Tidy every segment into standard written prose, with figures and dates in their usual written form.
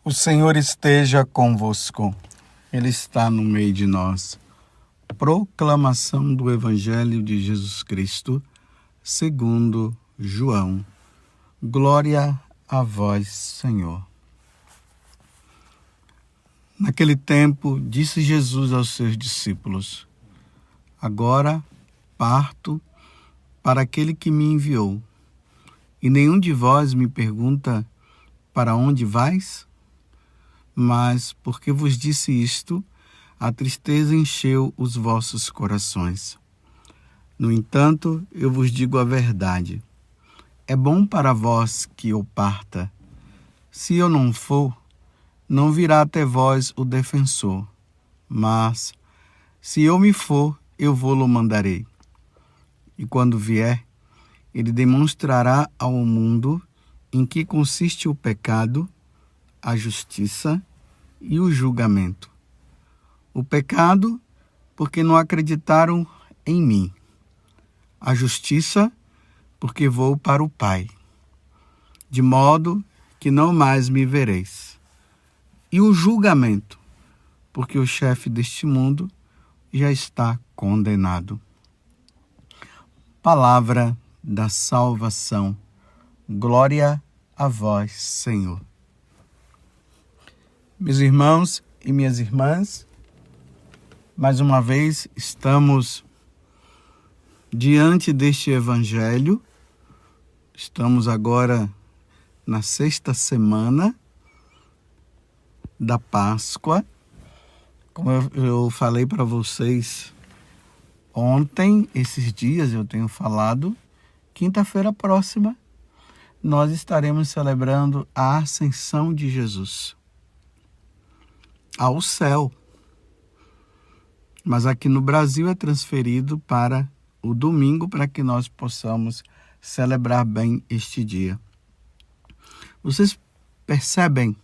O Senhor esteja convosco, Ele está no meio de nós. Proclamação do Evangelho de Jesus Cristo, segundo João. Glória a vós, Senhor. Naquele tempo, disse Jesus aos seus discípulos: Agora parto para aquele que me enviou, e nenhum de vós me pergunta: para onde vais? Mas, porque vos disse isto, a tristeza encheu os vossos corações. No entanto, eu vos digo a verdade. É bom para vós que eu parta. Se eu não for, não virá até vós o defensor. Mas, se eu me for, eu vou-lo mandarei. E quando vier, ele demonstrará ao mundo em que consiste o pecado, a justiça e o julgamento. O pecado, porque não acreditaram em mim. A justiça, porque vou para o Pai, de modo que não mais me vereis. E o julgamento, porque o chefe deste mundo já está condenado. Palavra da salvação. Glória a vós, Senhor. Meus irmãos e minhas irmãs, mais uma vez estamos diante deste Evangelho. Estamos agora na 6ª semana da Páscoa. Como eu falei para vocês ontem, esses dias eu tenho falado, quinta-feira próxima, nós estaremos celebrando a Ascensão de Jesus ao céu. Mas aqui no Brasil é transferido para o domingo, para que nós possamos celebrar bem este dia. Vocês percebem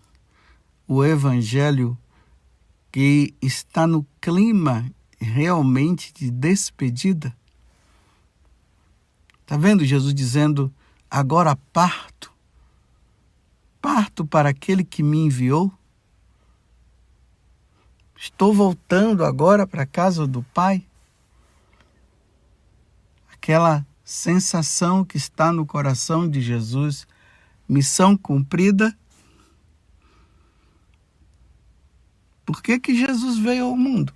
o Evangelho que está no clima realmente de despedida? Está vendo Jesus dizendo: agora parto para aquele que me enviou. Estou voltando agora para a casa do Pai. Aquela sensação que está no coração de Jesus, missão cumprida. Por que Jesus veio ao mundo?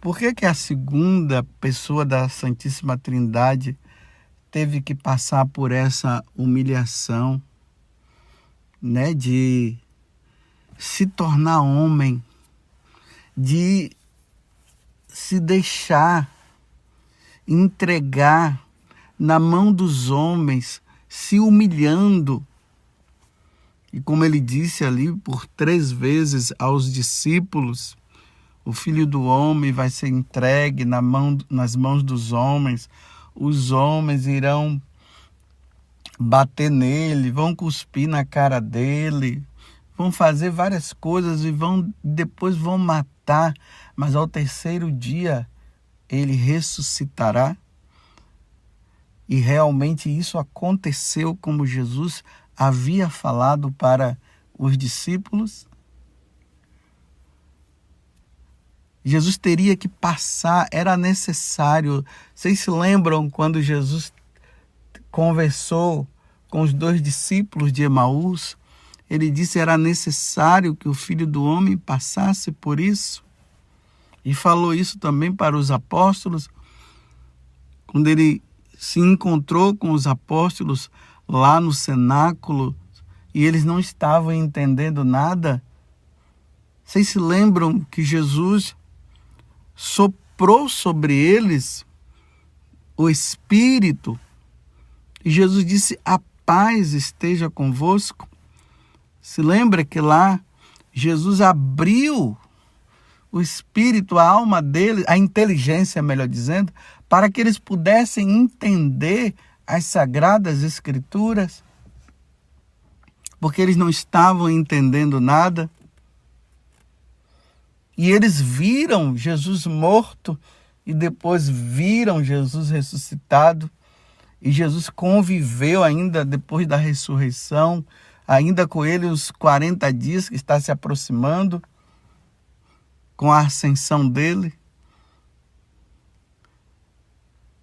Por que a segunda pessoa da Santíssima Trindade teve que passar por essa humilhação, de se tornar homem, de se deixar entregar na mão dos homens, se humilhando? E como ele disse ali por 3 vezes aos discípulos, o Filho do Homem vai ser entregue nas mãos dos homens, os homens irão bater nele, vão cuspir na cara dele, vão fazer várias coisas e depois vão matar, mas ao 3º dia ele ressuscitará. E realmente isso aconteceu como Jesus havia falado para os discípulos. Jesus teria que passar, era necessário. Vocês se lembram quando Jesus conversou com os 2 discípulos de Emaús? Ele disse que era necessário que o Filho do Homem passasse por isso. E falou isso também para os apóstolos, quando ele se encontrou com os apóstolos lá no cenáculo e eles não estavam entendendo nada. Vocês se lembram que Jesus soprou sobre eles o Espírito e Jesus disse: a paz esteja convosco. Se lembra que lá Jesus abriu o espírito, a alma deles, a inteligência, melhor dizendo, para que eles pudessem entender as Sagradas Escrituras, porque eles não estavam entendendo nada. E eles viram Jesus morto e depois viram Jesus ressuscitado. E Jesus conviveu ainda depois da ressurreição ainda com ele os 40 dias que está se aproximando, com a ascensão dele.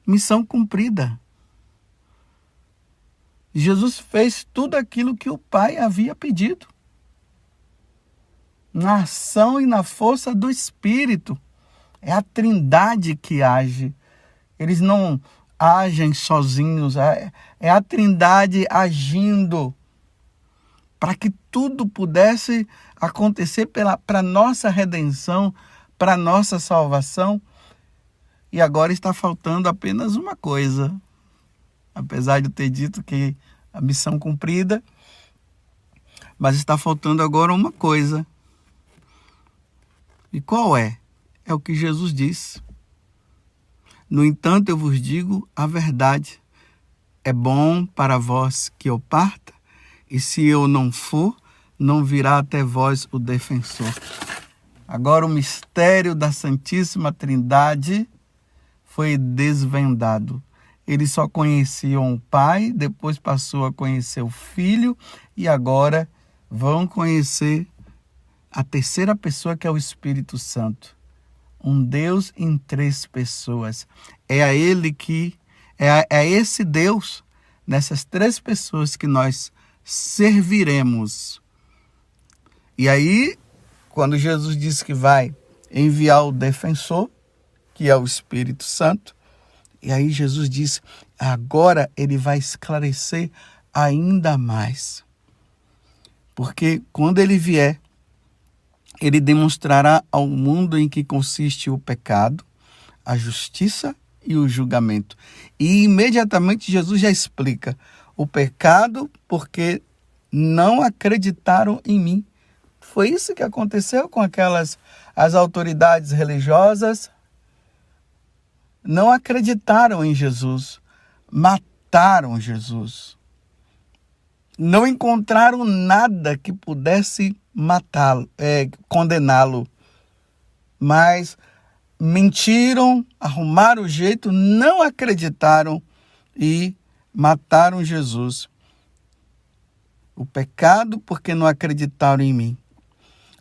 Missão cumprida. Jesus fez tudo aquilo que o Pai havia pedido. Na ação e na força do Espírito. É a Trindade que age. Eles não agem sozinhos. É a Trindade agindo para que tudo pudesse acontecer para a nossa redenção, para a nossa salvação. E agora está faltando apenas uma coisa. Apesar de eu ter dito que a missão cumprida, mas está faltando agora uma coisa. E qual é? É o que Jesus disse. No entanto, eu vos digo a verdade. É bom para vós que eu parta, e se eu não for, não virá até vós o defensor. Agora o mistério da Santíssima Trindade foi desvendado. Eles só conheciam o Pai, depois passou a conhecer o Filho e agora vão conhecer a terceira pessoa, que é o Espírito Santo. Um Deus em 3 pessoas. É a esse Deus, nessas 3 pessoas, que nós serviremos. E aí, quando Jesus disse que vai enviar o defensor, que é o Espírito Santo, e aí Jesus disse, agora ele vai esclarecer ainda mais. Porque quando ele vier, ele demonstrará ao mundo em que consiste o pecado, a justiça e o julgamento. E imediatamente Jesus já explica o pecado porque não acreditaram em mim. Foi isso que aconteceu com as autoridades religiosas. Não acreditaram em Jesus, mataram Jesus. Não encontraram nada que pudesse matá-lo, condená-lo. Mas mentiram, arrumaram o jeito, não acreditaram e mataram Jesus. O pecado porque não acreditaram em mim.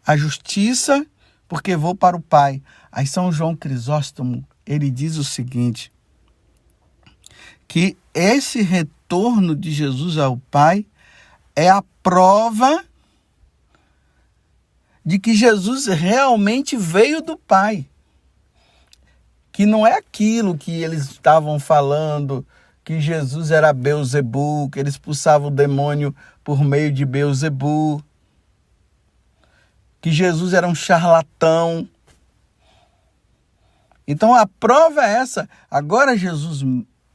A justiça porque vou para o Pai. Aí São João Crisóstomo, ele diz o seguinte, que esse retorno de Jesus ao Pai é a prova de que Jesus realmente veio do Pai. Que não é aquilo que eles estavam falando, que Jesus era Beelzebu, que ele expulsava o demônio por meio de Beelzebu, que Jesus era um charlatão. Então a prova é essa. Agora Jesus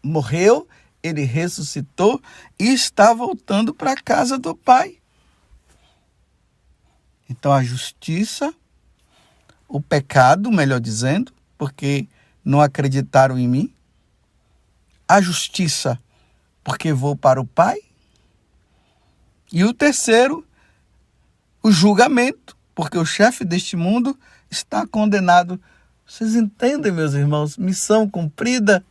morreu, ele ressuscitou e está voltando para a casa do Pai. Então a justiça, o pecado, melhor dizendo, porque não acreditaram em mim. A justiça, porque vou para o Pai. E o terceiro, o julgamento, porque o chefe deste mundo está condenado. Vocês entendem, meus irmãos? Missão cumprida.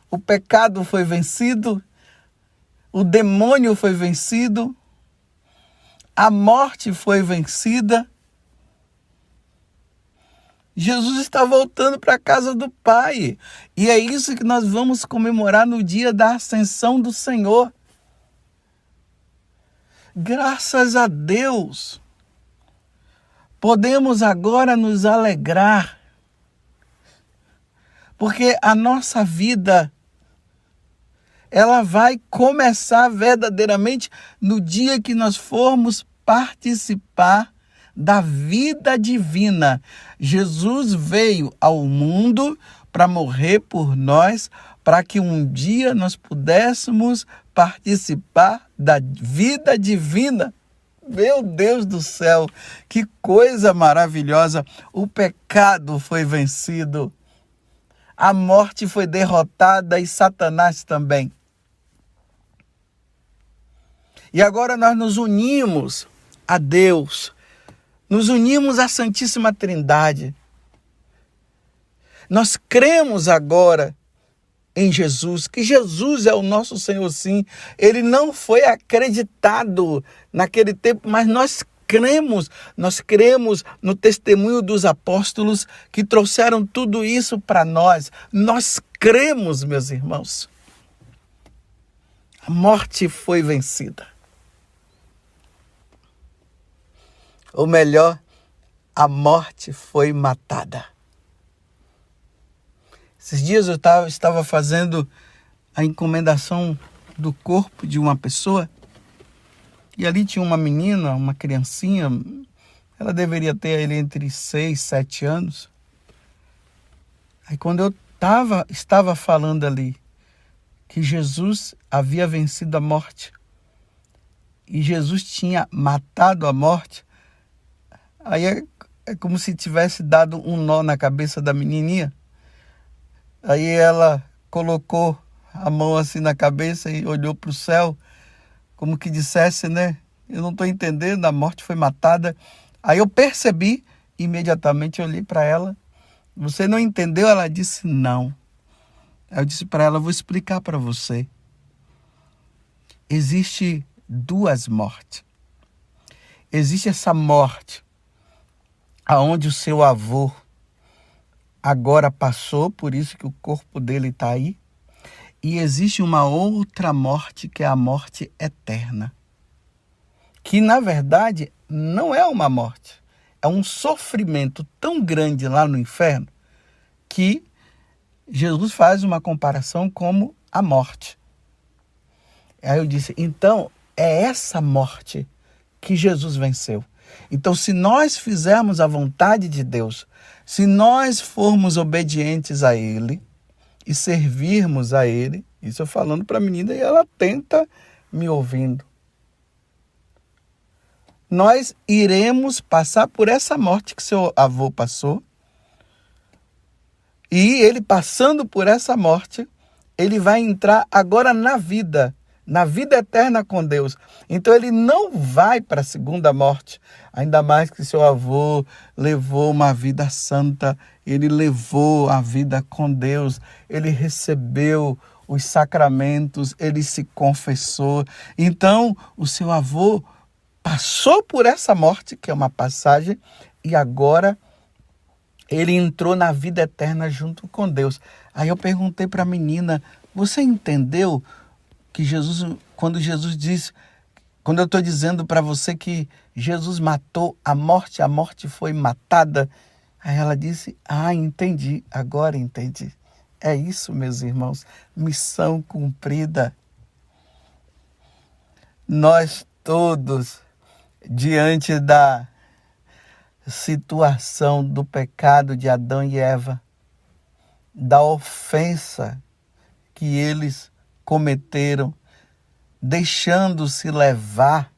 O pecado foi vencido. O demônio foi vencido. A morte foi vencida. Jesus está voltando para a casa do Pai. E é isso que nós vamos comemorar no dia da ascensão do Senhor. Graças a Deus. Podemos agora nos alegrar. Porque a nossa vida, ela vai começar verdadeiramente no dia que nós formos participar da vida divina. Jesus veio ao mundo para morrer por nós, para que um dia nós pudéssemos participar da vida divina. Meu Deus do céu, que coisa maravilhosa! O pecado foi vencido. A morte foi derrotada e Satanás também. E agora nós nos unimos a Deus, nos unimos à Santíssima Trindade. Nós cremos agora em Jesus, que Jesus é o nosso Senhor, sim. Ele não foi acreditado naquele tempo, mas nós cremos no testemunho dos apóstolos que trouxeram tudo isso para nós. Nós cremos, meus irmãos. A morte foi vencida. Ou melhor, a morte foi matada. Esses dias eu estava fazendo a encomendação do corpo de uma pessoa e ali tinha uma menina, uma criancinha, ela deveria ter ali entre 6 e 7 anos. Aí quando eu estava falando ali que Jesus havia vencido a morte e Jesus tinha matado a morte, aí é como se tivesse dado um nó na cabeça da menininha. Aí ela colocou a mão assim na cabeça e olhou para o céu, como que dissesse, né? Eu não estou entendendo, a morte foi matada. Aí eu percebi, imediatamente eu olhei para ela. Você não entendeu? Ela disse não. Aí eu disse para ela, vou explicar para você. Existe 2 mortes. Existe essa morte aonde o seu avô agora passou, por isso que o corpo dele está aí. E existe uma outra morte, que é a morte eterna. Que, na verdade, não é uma morte. É um sofrimento tão grande lá no inferno que Jesus faz uma comparação como a morte. Aí eu disse, então, é essa morte que Jesus venceu. Então, se nós fizermos a vontade de Deus, se nós formos obedientes a Ele e servirmos a Ele, isso eu falando para a menina e ela tenta me ouvindo, nós iremos passar por essa morte que seu avô passou. E ele passando por essa morte, ele vai entrar agora na vida eterna com Deus. Então ele não vai para a segunda morte, ainda mais que seu avô levou uma vida santa, ele levou a vida com Deus, ele recebeu os sacramentos, ele se confessou. Então o seu avô passou por essa morte, que é uma passagem, e agora ele entrou na vida eterna junto com Deus. Aí eu perguntei para a menina, você entendeu que Jesus, quando Jesus diz, quando eu estou dizendo para você que Jesus matou a morte foi matada? Aí ela disse, entendi, agora entendi. É isso, meus irmãos, missão cumprida. Nós todos, diante da situação do pecado de Adão e Eva, da ofensa que eles cometeram, deixando-se levar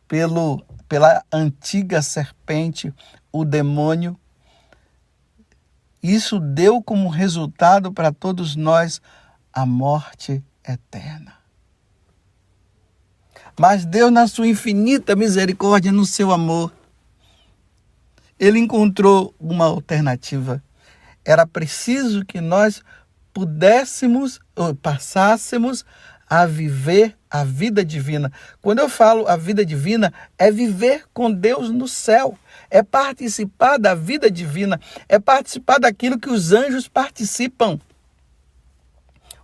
pela antiga serpente, o demônio, isso deu como resultado para todos nós a morte eterna. Mas Deus, na sua infinita misericórdia, no seu amor, Ele encontrou uma alternativa. Era preciso que nós pudéssemos ou passássemos a viver a vida divina. Quando eu falo a vida divina, é viver com Deus no céu. É participar da vida divina. É participar daquilo que os anjos participam.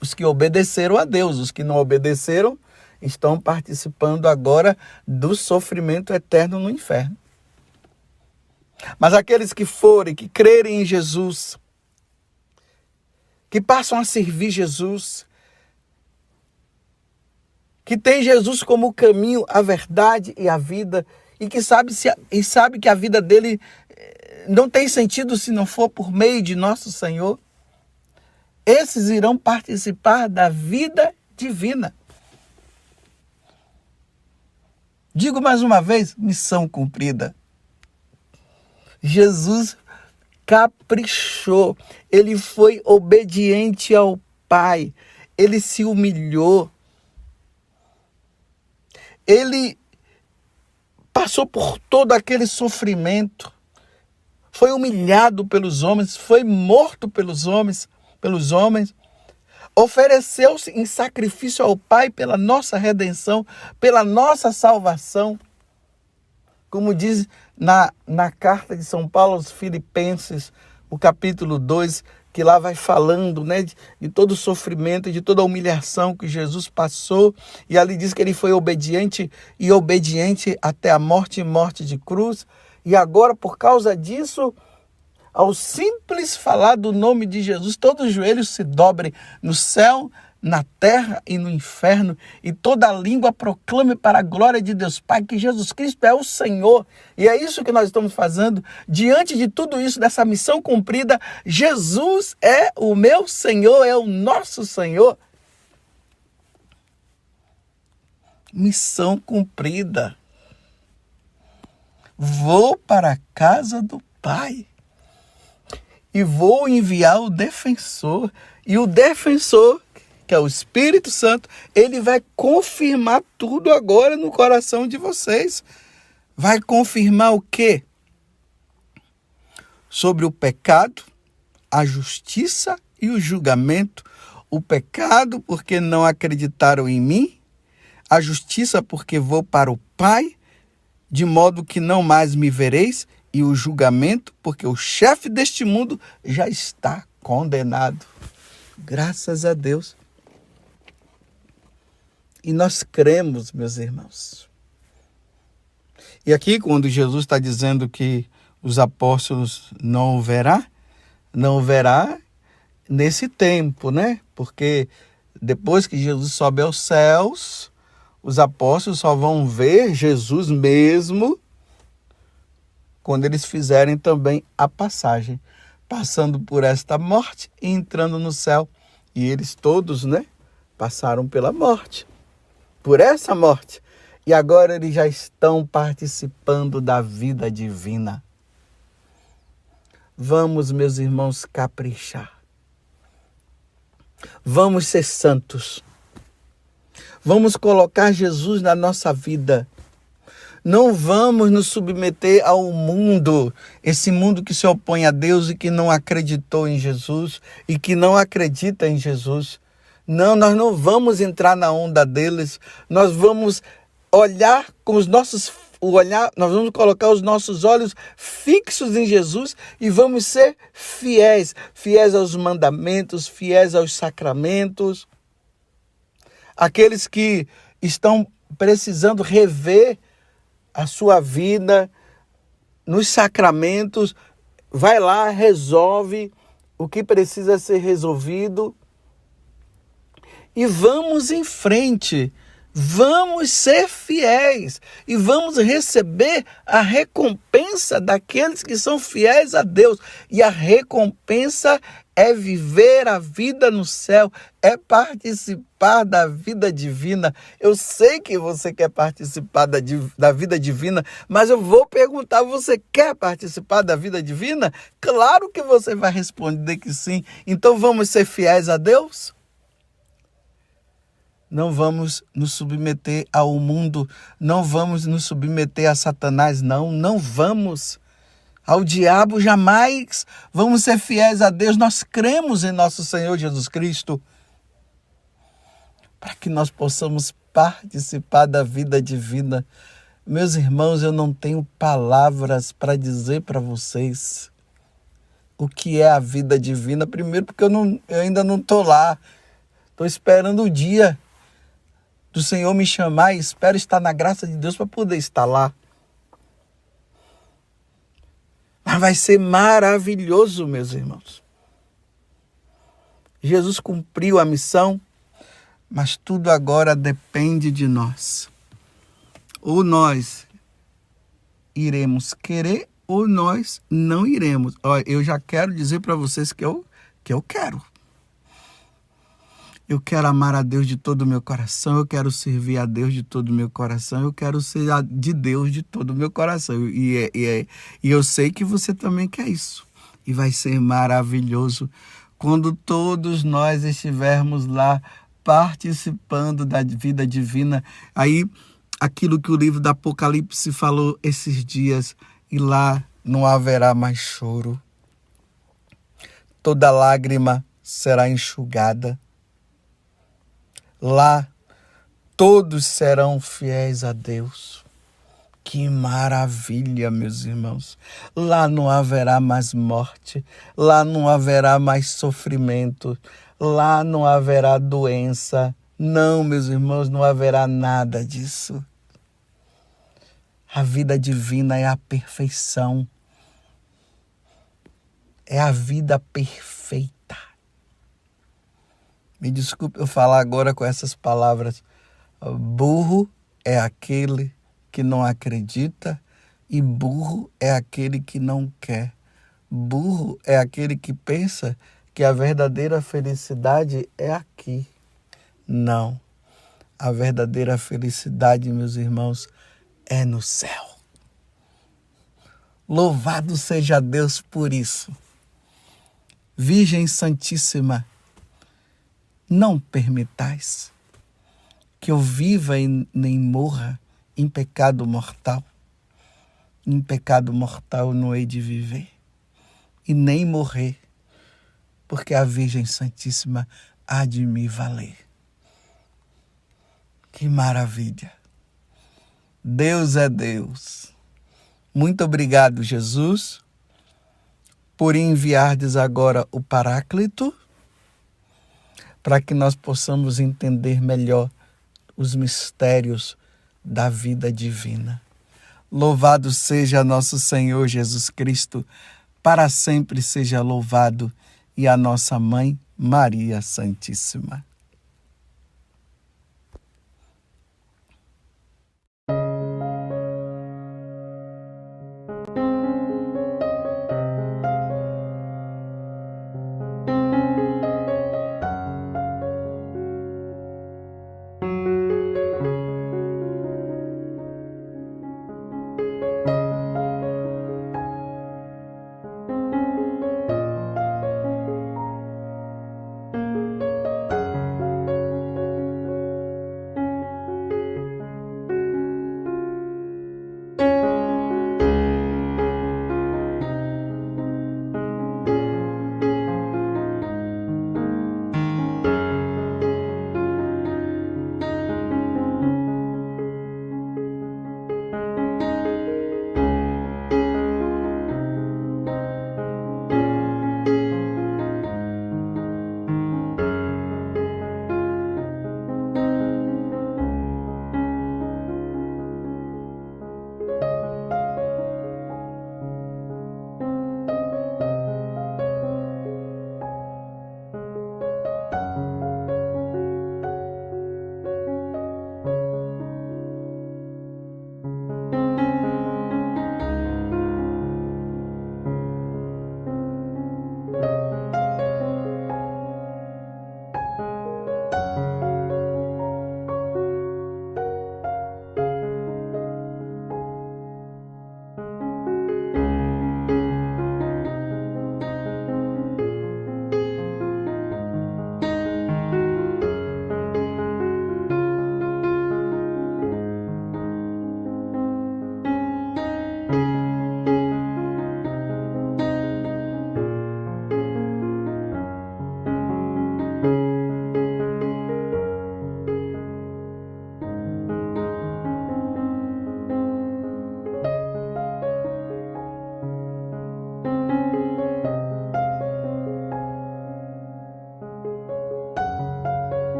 Os que obedeceram a Deus, os que não obedeceram, estão participando agora do sofrimento eterno no inferno. Mas aqueles que forem, que crerem em Jesus, que passam a servir Jesus, que tem Jesus como o caminho, a verdade e a vida, e que sabe que a vida dele não tem sentido se não for por meio de nosso Senhor, esses irão participar da vida divina. Digo mais uma vez, missão cumprida. Jesus caprichou, ele foi obediente ao Pai, ele se humilhou, ele passou por todo aquele sofrimento, foi humilhado pelos homens, foi morto pelos homens, ofereceu-se em sacrifício ao Pai pela nossa redenção, pela nossa salvação. Como diz na carta de São Paulo aos Filipenses, o capítulo 2, que lá vai falando, né, de todo o sofrimento, de toda a humilhação que Jesus passou. E ali diz que ele foi obediente até a morte e morte de cruz. E agora, por causa disso, ao simples falar do nome de Jesus, todos os joelhos se dobrem no céu, na terra e no inferno, e toda língua proclame para a glória de Deus Pai que Jesus Cristo é o Senhor. E é isso que nós estamos fazendo. Diante de tudo isso, dessa missão cumprida, Jesus é o meu Senhor, é o nosso Senhor. Missão cumprida. Vou para a casa do Pai e vou enviar o defensor. E o defensor, que é o Espírito Santo, ele vai confirmar tudo agora no coração de vocês. Vai confirmar o quê? Sobre o pecado, a justiça e o julgamento. O pecado porque não acreditaram em mim, a justiça porque vou para o Pai, de modo que não mais me vereis, e o julgamento porque o chefe deste mundo já está condenado. Graças a Deus. E nós cremos, meus irmãos. E aqui, quando Jesus está dizendo que os apóstolos não verá nesse tempo, né? Porque depois que Jesus sobe aos céus, os apóstolos só vão ver Jesus mesmo quando eles fizerem também a passagem, passando por esta morte e entrando no céu. E eles todos, né, passaram pela morte, por essa morte. E agora eles já estão participando da vida divina. Vamos, meus irmãos, caprichar. Vamos ser santos. Vamos colocar Jesus na nossa vida. Não vamos nos submeter ao mundo, esse mundo que se opõe a Deus e que não acreditou em Jesus e que não acredita em Jesus. Não, nós não vamos entrar na onda deles. Nós vamos olhar com os nossos nós vamos colocar os nossos olhos fixos em Jesus e vamos ser fiéis aos mandamentos, fiéis aos sacramentos. Aqueles que estão precisando rever a sua vida nos sacramentos, vai lá, resolve o que precisa ser resolvido e vamos em frente. Vamos ser fiéis e vamos receber a recompensa daqueles que são fiéis a Deus. E a recompensa é viver a vida no céu, é participar da vida divina. Eu sei que você quer participar da vida divina, mas eu vou perguntar, você quer participar da vida divina? Claro que você vai responder que sim. Então vamos ser fiéis a Deus? Não vamos nos submeter ao mundo, não vamos nos submeter a Satanás, não vamos. Ao diabo jamais. Vamos ser fiéis a Deus, nós cremos em nosso Senhor Jesus Cristo, para que nós possamos participar da vida divina. Meus irmãos, eu não tenho palavras para dizer para vocês o que é a vida divina. Primeiro porque eu ainda não estou lá, estou esperando o dia do Senhor me chamar e espero estar na graça de Deus para poder estar lá. Mas vai ser maravilhoso, meus irmãos. Jesus cumpriu a missão, mas tudo agora depende de nós. Ou nós iremos querer ou nós não iremos. Olha, eu já quero dizer para vocês que eu quero. Eu quero amar a Deus de todo o meu coração, eu quero servir a Deus de todo o meu coração, eu quero ser de Deus de todo o meu coração. E eu sei que você também quer isso. E vai ser maravilhoso quando todos nós estivermos lá participando da vida divina. Aí, aquilo que o livro do Apocalipse falou esses dias, e lá não haverá mais choro. Toda lágrima será enxugada. Lá todos serão fiéis a Deus. Que maravilha, meus irmãos. Lá não haverá mais morte, lá não haverá mais sofrimento, lá não haverá doença. Não, meus irmãos, não haverá nada disso. A vida divina é a perfeição. É a vida perfeita. Me desculpe eu falar agora com essas palavras. Burro é aquele que não acredita e burro é aquele que não quer. Burro é aquele que pensa que a verdadeira felicidade é aqui. Não. A verdadeira felicidade, meus irmãos, é no céu. Louvado seja Deus por isso. Virgem Santíssima, não permitais que eu viva e nem morra em pecado mortal. Em pecado mortal não hei de viver e nem morrer, porque a Virgem Santíssima há de me valer. Que maravilha! Deus é Deus. Muito obrigado, Jesus, por enviardes agora o Paráclito, para que nós possamos entender melhor os mistérios da vida divina. Louvado seja nosso Senhor Jesus Cristo, para sempre seja louvado, e a nossa Mãe Maria Santíssima.